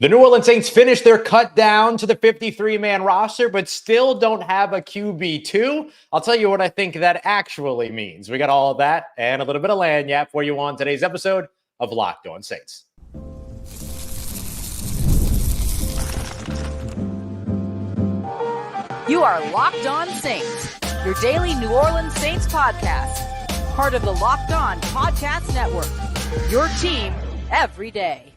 The New Orleans Saints finished their cut down to the 53-man roster, but still don't have a QB2. I'll tell you what I think that actually means. We got all of that and a little bit of lagniappe for you on today's episode of Locked On Saints. You are Locked On Saints, your daily New Orleans Saints podcast. Part of the Locked On Podcast Network, your team every day.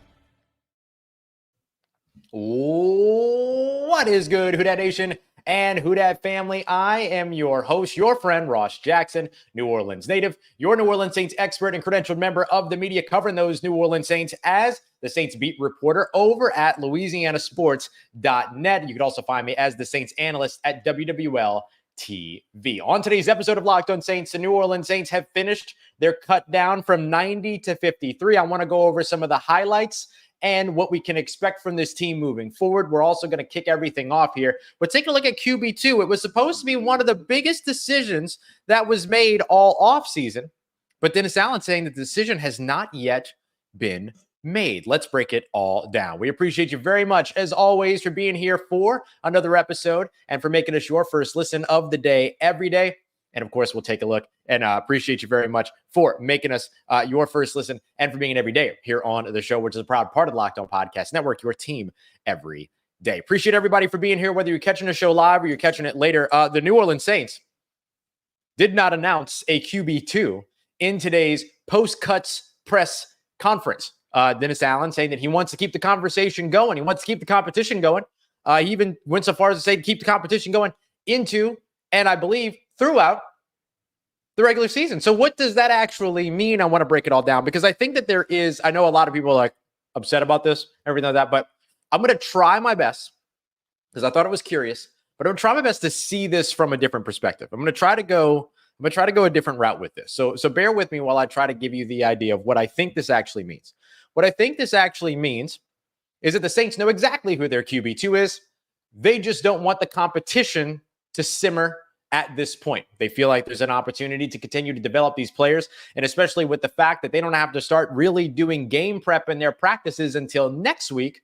What is good, Who Dat Nation and Who Dat family? I am your host, your friend, Ross Jackson, New Orleans native, your New Orleans Saints expert and credentialed member of the media covering those New Orleans Saints as the Saints beat reporter over at LouisianaSports.net. You can also find me as the Saints analyst at WWL TV. On today's episode of Locked On Saints, the New Orleans Saints have finished their cut down from 90 to 53. I want to go over some of the highlights and what we can expect from this team moving forward. We're also going to kick everything off here. But take a look at QB2. It was supposed to be one of the biggest decisions that was made all offseason. But Dennis Allen saying that the decision has not yet been made. Let's break it all down. We appreciate you very much, as always, for being here for another episode and for making us your first listen of the day every day. And of course, we'll take a look and appreciate you very much for making us your first listen and for being an everyday here on the show, which is a proud part of the Locked On Podcast Network, your team every day. Appreciate everybody for being here, whether you're catching the show live or you're catching it later. The New Orleans Saints did not announce a QB2 in today's post-cuts press conference. Dennis Allen saying that he wants to keep the conversation going. He wants to keep the competition going. He even went so far as to say to keep the competition going into, and I believe throughout the regular season. So what does that actually mean? I want to break it all down because I think that there is, I know a lot of people are like upset about this, everything like that, but I'm going to try my best because I thought it was curious, but I'm going to try my best to see this from a different perspective. I'm going to try to go a different route with this. So bear with me while I try to give you the idea of what I think this actually means. What I think this actually means is that the Saints know exactly who their QB2 is. They just don't want the competition to simmer at this point. They feel like there's an opportunity to continue to develop these players, and especially with the fact that they don't have to start really doing game prep in their practices until next week,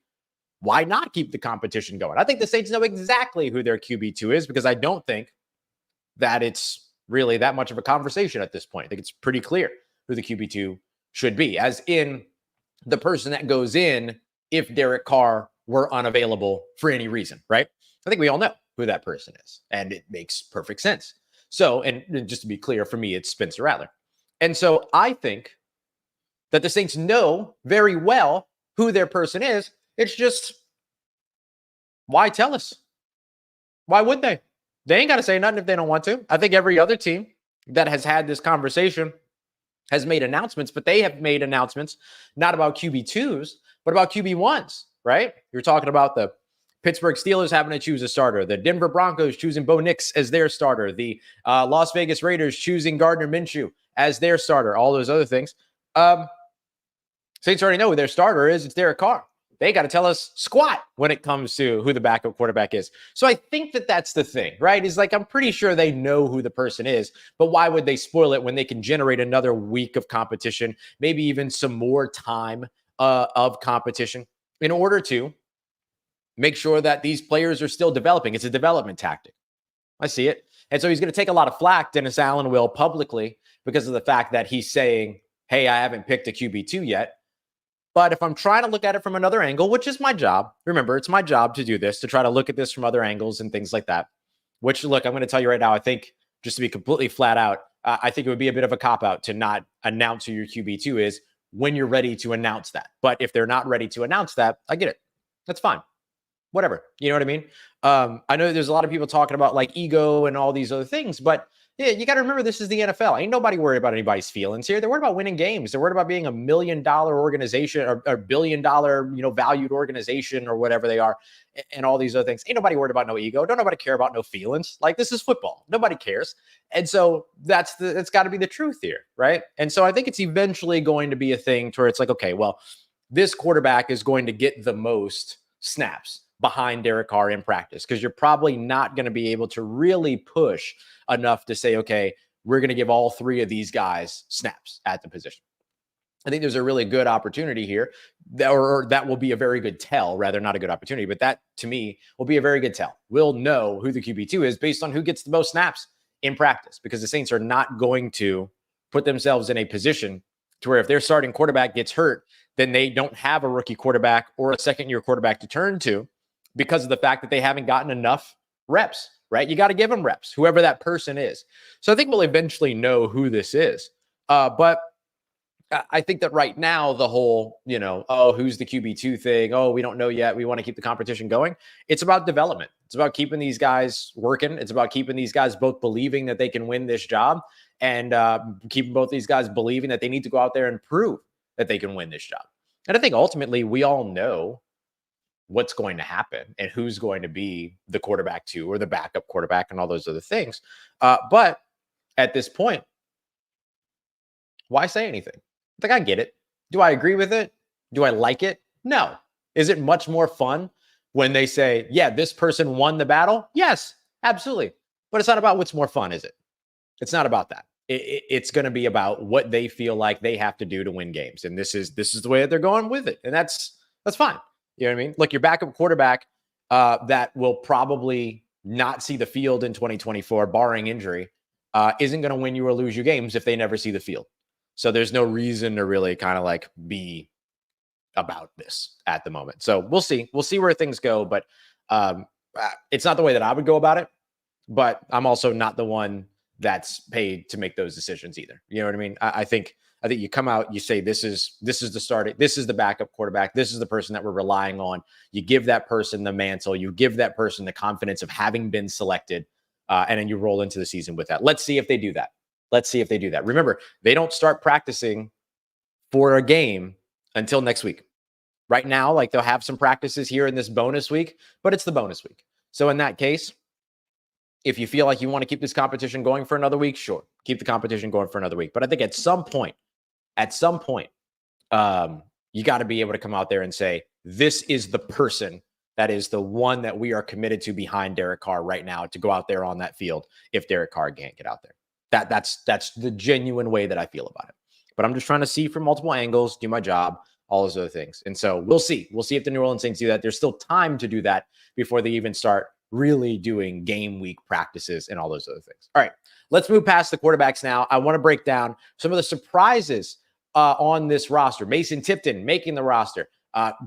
why not keep the competition going? I think the Saints know exactly who their QB2 is because I don't think that it's really that much of a conversation at this point. I think it's pretty clear who the QB2 should be, as in the person that goes in if Derek Carr were unavailable for any reason, right? I think we all know who that person is, and it makes perfect sense. So, and just to be clear, for me, it's Spencer Rattler. And so I think that the Saints know very well who their person is. It's just, why tell us? Why would they? They ain't got to say nothing if they don't want to. I think every other team that has had this conversation has made announcements, but they have made announcements not about QB2s, but about QB1s, right? You're talking about the Pittsburgh Steelers having to choose a starter, the Denver Broncos choosing Bo Nix as their starter, the Las Vegas Raiders choosing Gardner Minshew as their starter, all those other things. Saints already know who their starter is. It's Derek Carr. They got to tell us squat when it comes to who the backup quarterback is. So I think that that's the thing, right? Is like, I'm pretty sure they know who the person is, but why would they spoil it when they can generate another week of competition, maybe even some more time of competition in order to make sure that these players are still developing. It's a development tactic. I see it. And so he's going to take a lot of flack, Dennis Allen will, publicly, because of the fact that he's saying, hey, I haven't picked a QB2 yet. But if I'm trying to look at it from another angle, which is my job, remember, it's my job to do this, to try to look at this from other angles and things like that, which, look, I'm going to tell you right now, I think, just to be completely flat out, I think it would be a bit of a cop-out to not announce who your QB2 is when you're ready to announce that. But if they're not ready to announce that, I get it. That's fine. Whatever. You know what I mean? I know there's a lot of people talking about like ego and all these other things, but yeah, you got to remember this is the NFL. Ain't nobody worried about anybody's feelings here. They're worried about winning games. They're worried about being $1 million organization or $1 billion, valued organization or whatever they are and all these other things. Ain't nobody worried about no ego. Don't nobody care about no feelings. Like, this is football. Nobody cares. And so that's got to be the truth here, right? And so I think it's eventually going to be a thing to where it's like, okay, well, this quarterback is going to get the most snaps behind Derek Carr in practice, because you're probably not going to be able to really push enough to say, okay, we're going to give all three of these guys snaps at the position. I think there's a really good opportunity here, or that will be a very good tell, rather not a good opportunity, but that to me will be a very good tell. We'll know who the QB2 is based on who gets the most snaps in practice, because the Saints are not going to put themselves in a position to where if their starting quarterback gets hurt, then they don't have a rookie quarterback or a second-year quarterback to turn to because of the fact that they haven't gotten enough reps, right? You got to give them reps, whoever that person is. So I think we'll eventually know who this is. But I think that right now, the whole, who's the QB2 thing? Oh, we don't know yet. We want to keep the competition going. It's about development. It's about keeping these guys working. It's about keeping these guys both believing that they can win this job and keeping both these guys believing that they need to go out there and prove that they can win this job. And I think ultimately we all know what's going to happen and who's going to be the quarterback 2 or the backup quarterback and all those other things. But at this point, why say anything? Like, I get it. Do I agree with it? Do I like it? No. Is it much more fun when they say, yeah, this person won the battle? Yes, absolutely. But it's not about what's more fun, is it? It's not about that. It's going to be about what they feel like they have to do to win games. And this is the way that they're going with it. And that's fine. You know what I mean? Look, your backup quarterback that will probably not see the field in 2024, barring injury, isn't going to win you or lose you games if they never see the field. So there's no reason to really kind of like be about this at the moment. So we'll see. We'll see where things go. But it's not the way that I would go about it. But I'm also not the one that's paid to make those decisions either. You know what I mean? I think you come out, you say, this is the starting, this is the backup quarterback. This is the person that we're relying on. You give that person the mantle. You give that person the confidence of having been selected. And then you roll into the season with that. Let's see if they do that. Remember, they don't start practicing for a game until next week. Right now, like, they'll have some practices here in this bonus week, but it's the bonus week. So in that case, if you feel like you want to keep this competition going for another week, sure, keep the competition going for another week. But I think at some point, you got to be able to come out there and say, this is the person that is the one that we are committed to behind Derek Carr right now to go out there on that field if Derek Carr can't get out there. That's the genuine way that I feel about it. But I'm just trying to see from multiple angles, do my job, all those other things. And so we'll see. We'll see if the New Orleans Saints do that. There's still time to do that before they even start really doing game week practices and all those other things. All right, let's move past the quarterbacks now. I want to break down some of the surprises on this roster. Mason Tipton making the roster.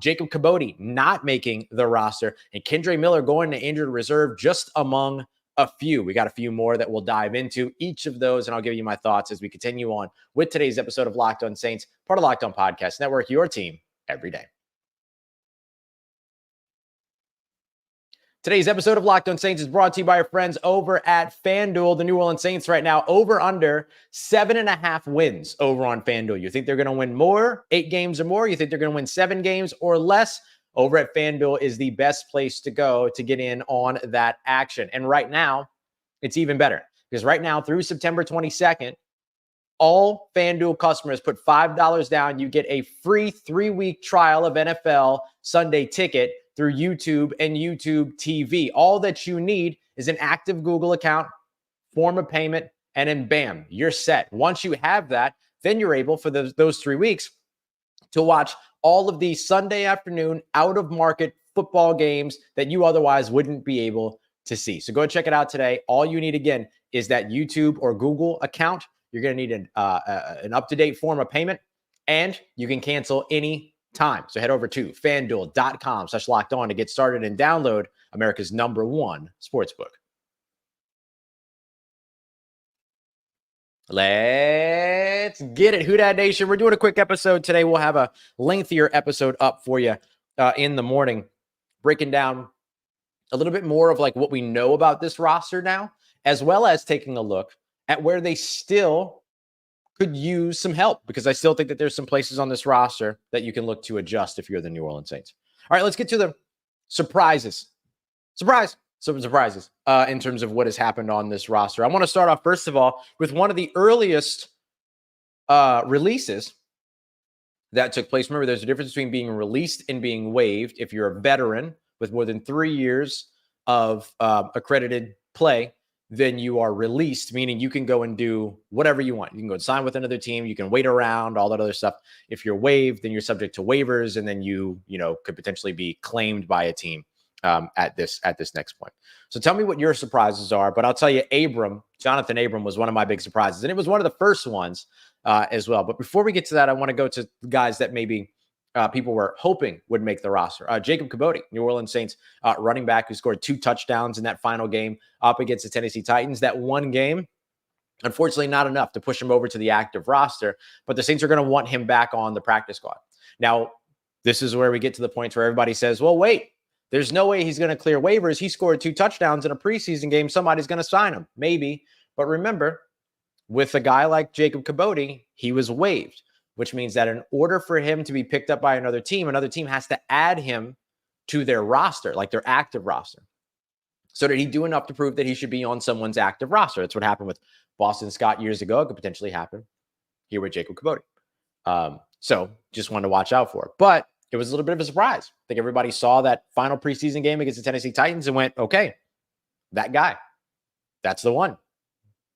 Jacob Caboti not making the roster. And Kendre Miller going to injured reserve, just among a few. We got a few more that we'll dive into each of those, and I'll give you my thoughts as we continue on with today's episode of Locked On Saints, part of Locked On Podcast Network, your team every day. Today's episode of Locked On Saints is brought to you by our friends over at FanDuel. The New Orleans Saints right now over under 7.5 wins over on FanDuel. You think they're going to win more, 8 games or more? You think they're going to win 7 games or less? Over at FanDuel is the best place to go to get in on that action. And right now, it's even better because right now through September 22nd, all FanDuel customers put $5 down. You get a free 3-week trial of NFL Sunday Ticket through YouTube and YouTube TV. All that you need is an active Google account, form of payment, and then bam, you're set. Once you have that, then you're able for those 3 weeks to watch all of these Sunday afternoon out-of-market football games that you otherwise wouldn't be able to see. So go and check it out today. All you need, again, is that YouTube or Google account. You're going to need an up-to-date form of payment, and you can cancel any time. So head over to FanDuel.com/lockedon to get started and download America's #1 sportsbook. Let's get it. Who Dat Nation. We're doing a quick episode today. We'll have a lengthier episode up for you in the morning, breaking down a little bit more of like what we know about this roster now, as well as taking a look at where they still could use some help, because I still think that there's some places on this roster that you can look to adjust if you're the New Orleans Saints. All right, let's get to the surprises. Some surprises in terms of what has happened on this roster. I want to start off, first of all, with one of the earliest releases that took place. Remember, there's a difference between being released and being waived. If you're a veteran with more than 3 years of accredited play, then you are released, meaning you can go and do whatever you want. You can go and sign with another team. You can wait around, all that other stuff. If you're waived, then you're subject to waivers, and then you could potentially be claimed by a team at this next point. So tell me what your surprises are. But I'll tell you, Johnathan Abram was one of my big surprises, and it was one of the first ones as well. But before we get to that, I want to go to guys that maybe people were hoping would make the roster. Jacob Kendre, New Orleans Saints running back, who scored 2 touchdowns in that final game up against the Tennessee Titans. That one game, unfortunately, not enough to push him over to the active roster, but the Saints are going to want him back on the practice squad. Now, this is where we get to the point where everybody says, well, wait, there's no way he's going to clear waivers. He scored 2 touchdowns in a preseason game. Somebody's going to sign him. Maybe. But remember, with a guy like Jacob Kendre, he was waived, which means that in order for him to be picked up by another team has to add him to their roster, like their active roster. So did he do enough to prove that he should be on someone's active roster? That's what happened with Boston Scott years ago. It could potentially happen here with Jacob Kendre. So just wanted to watch out for it. But it was a little bit of a surprise. I think everybody saw that final preseason game against the Tennessee Titans and went, okay, that guy, that's the one.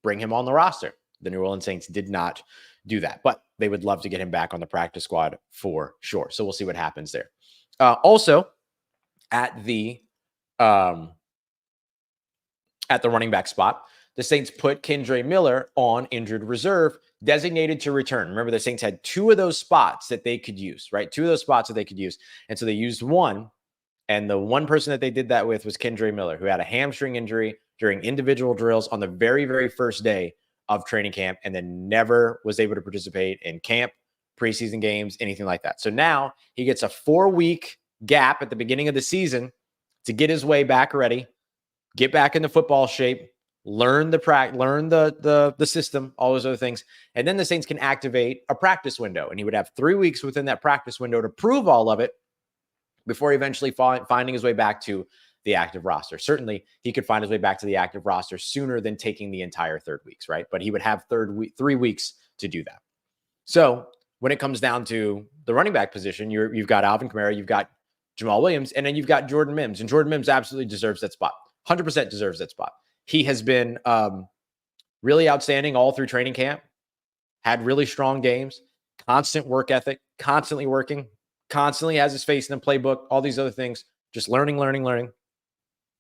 Bring him on the roster. The New Orleans Saints did not do that, but they would love to get him back on the practice squad for sure. So we'll see what happens there. Also, at the running back spot, the Saints put Kendre Miller on injured reserve, designated to return. Remember, the Saints had 2 of those spots that they could use, right? 2 of those spots that they could use. And so they used one, and the one person that they did that with was Kendre Miller, who had a hamstring injury during individual drills on the very, very first day of training camp, and then never was able to participate in camp, preseason games, anything like that. So now he gets a 4-week gap at the beginning of the season to get his way back ready, get back into football shape, learn the system, all those other things. And then the Saints can activate a practice window, and he would have 3 weeks within that practice window to prove all of it before eventually finding his way back to the active roster. Certainly, he could find his way back to the active roster sooner than taking the entire 3 weeks, right? But he would have 3 weeks to do that. So when it comes down to the running back position, you've got Alvin Kamara, you've got Jamal Williams, and then you've got Jordan Mims. And Jordan Mims absolutely deserves that spot. 100% deserves that spot. He has been really outstanding all through training camp, had really strong games, constant work ethic, constantly working, constantly has his face in the playbook, all these other things, just learning.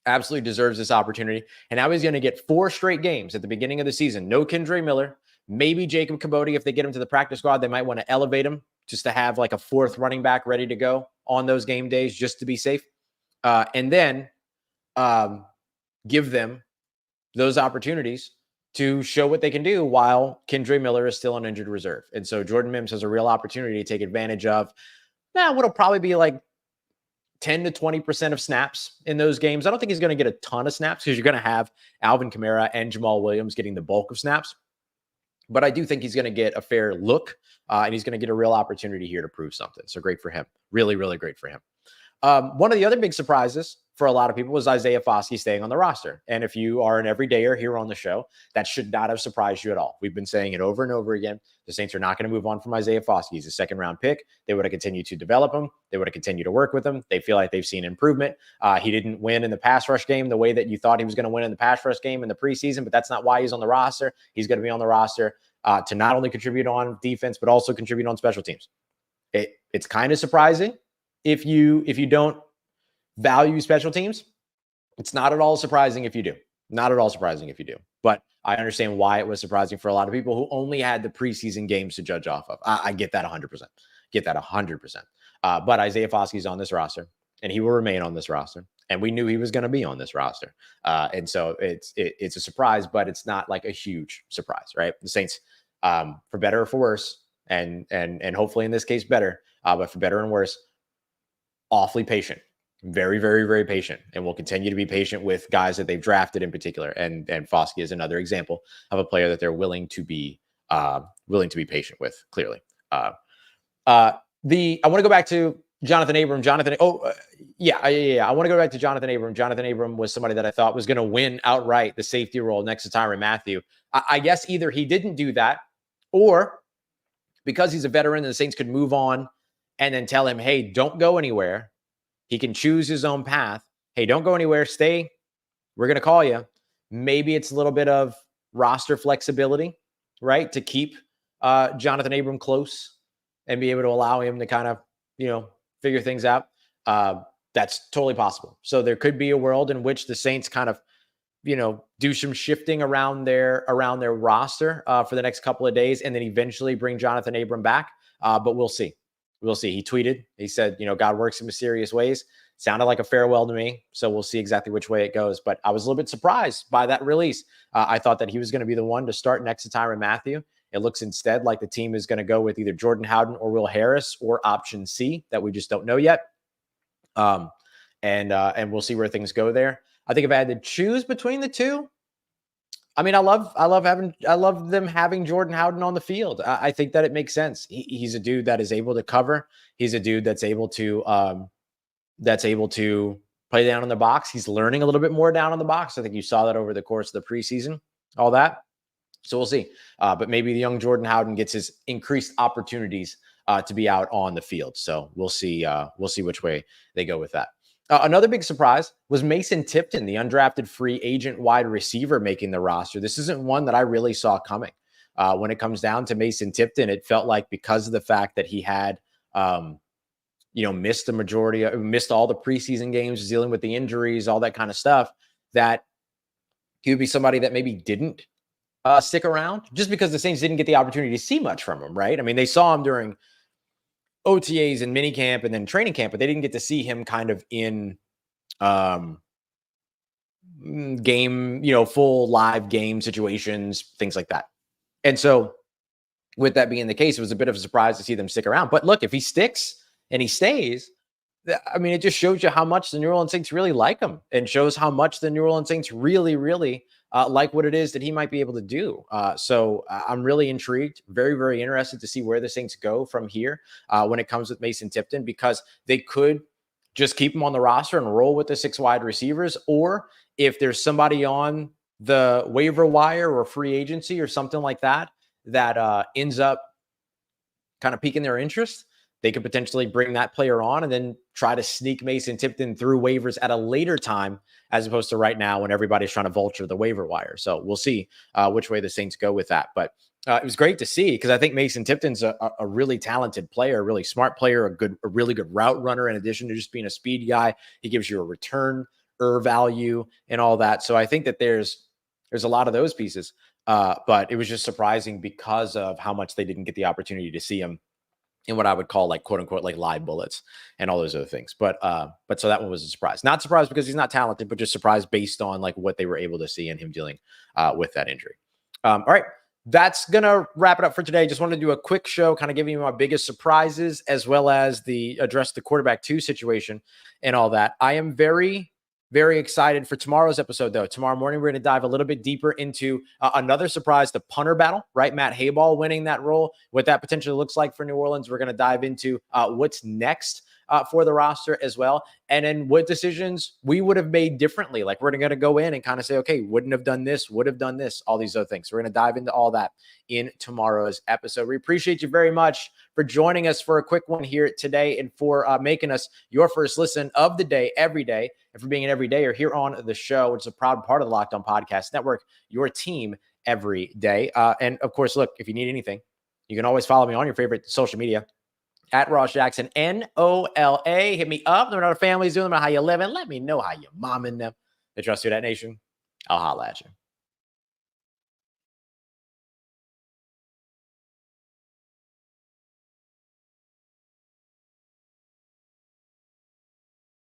Absolutely deserves this opportunity. And now he's going to get 4 straight games at the beginning of the season. No Kendre Miller, maybe Jacob Kendre. If they get him to the practice squad, they might want to elevate him just to have like a 4th running back ready to go on those game days, just to be safe. And then give them those opportunities to show what they can do while Kendre Miller is still on injured reserve. And so Jordan Mims has a real opportunity to take advantage of what'll probably be like 10 to 20% of snaps in those games. I don't think he's going to get a ton of snaps because you're going to have Alvin Kamara and Jamal Williams getting the bulk of snaps. But I do think he's going to get a fair look, and he's going to get a real opportunity here to prove something. So great for him. Really, really great for him. One of the other big surprises for a lot of people was Isaiah Foskey staying on the roster. And if you are an everydayer here on the show, that should not have surprised you at all. We've been saying it over and over again. The Saints are not going to move on from Isaiah Foskey. He's a 2nd-round pick. They would have continued to develop him. They would have continued to work with him. They feel like they've seen improvement. He didn't win in the pass rush game the way that you thought he was going to win in the pass rush game in the preseason, but that's not why he's on the roster. He's going to be on the roster to not only contribute on defense, but also contribute on special teams. It's kind of surprising if you don't value special teams. It's not at all surprising if you do. Not at all surprising if you do. But I understand why it was surprising for a lot of people who only had the preseason games to judge off of. I get that 100%. Get that 100%. But Isaiah Foskey's on this roster, and he will remain on this roster. And we knew he was going to be on this roster. And so it's a surprise, but it's not like a huge surprise, right? The Saints, for better or for worse, and hopefully in this case better, but for better and worse, awfully patient. Very, very, very patient, and will continue to be patient with guys that they've drafted in particular. And Foskey is another example of a player that they're willing to be patient with. Clearly, I want to go back to Johnathan Abram. I want to go back to Johnathan Abram. Johnathan Abram was somebody that I thought was going to win outright the safety role next to Tyrann Mathieu. I guess either he didn't do that, or because he's a veteran, the Saints could move on and then tell him, "Hey, don't go anywhere." He can choose his own path. Hey, don't go anywhere. Stay. We're going to call you. Maybe it's a little bit of roster flexibility, right? To keep Johnathan Abram close and be able to allow him to kind of, figure things out. That's totally possible. So there could be a world in which the Saints kind of, do some shifting around their roster for the next couple of days, and then eventually bring Johnathan Abram back. But we'll see. We'll see. He tweeted. He said, God works in mysterious ways. Sounded like a farewell to me. So we'll see exactly which way it goes. But I was a little bit surprised by that release. I thought that he was going to be the one to start next to Tyrann Mathieu. It looks instead like the team is going to go with either Jordan Howden or Will Harris, or option C that we just don't know yet. And we'll see where things go there. I think if I had to choose between the two, I mean, I love them having Jordan Howden on the field. I think that it makes sense. He's a dude that is able to cover. He's a dude that's able to play down in the box. He's learning a little bit more down in the box. I think you saw that over the course of the preseason, all that. So we'll see. But maybe the young Jordan Howden gets his increased opportunities to be out on the field. So we'll see. We'll see which way they go with that. Another big surprise was Mason Tipton, the undrafted free agent wide receiver, making the roster. This isn't one that I really saw coming. When it comes down to Mason Tipton, it felt like because of the fact that he had, missed all the preseason games, dealing with the injuries, all that kind of stuff, that he would be somebody that maybe didn't stick around just because the Saints didn't get the opportunity to see much from him, right? I mean, they saw him during OTAs and minicamp and then training camp, but they didn't get to see him kind of in game, full live game situations, things like that. And so with that being the case, it was a bit of a surprise to see them stick around. But look, if he sticks and he stays, I mean, it just shows you how much the New Orleans Saints really like him, and shows how much the New Orleans Saints really, really like what it is that he might be able to do. So I'm really intrigued, very, very interested to see where the Saints go from here when it comes with Mason Tipton, because they could just keep him on the roster and roll with the 6 wide receivers. Or if there's somebody on the waiver wire or free agency or something like that, that ends up kind of piquing their interest, they could potentially bring that player on and then try to sneak Mason Tipton through waivers at a later time, as opposed to right now when everybody's trying to vulture the waiver wire. So we'll see which way the Saints go with that. But it was great to see, because I think Mason Tipton's a really talented player, a really smart player, a really good route runner. In addition to just being a speed guy, he gives you a return value and all that. So I think that there's a lot of those pieces. But it was just surprising because of how much they didn't get the opportunity to see him in what I would call, like, quote unquote, like live bullets and all those other things. But so that one was a surprise. Not surprised because he's not talented, but just surprised based on like what they were able to see and him dealing with that injury. All right. That's going to wrap it up for today. Just wanted to do a quick show, kind of giving you my biggest surprises, as well as address the quarterback 2 situation and all that. I am very, very excited for tomorrow's episode, though. Tomorrow morning, we're going to dive a little bit deeper into another surprise, the punter battle, right? Matt Hayball winning that role, what that potentially looks like for New Orleans. We're going to dive into what's next for the roster as well, and then what decisions we would have made differently. Like, we're going to go in and kind of say, okay, wouldn't have done this, would have done this, all these other things. So we're going to dive into all that in tomorrow's episode. We appreciate you very much for joining us for a quick one here today, and for making us your first listen of the day every day, and for being an everydayer here on the show, which is a proud part of the Locked On Podcast Network, your team every day. And of course, look, if you need anything, you can always follow me on your favorite social media at Ross Jackson, NOLA. Hit me up. Let me know how the family's doing, how you living. Let me know how you momming them. I trust you, that nation. I'll holla at you.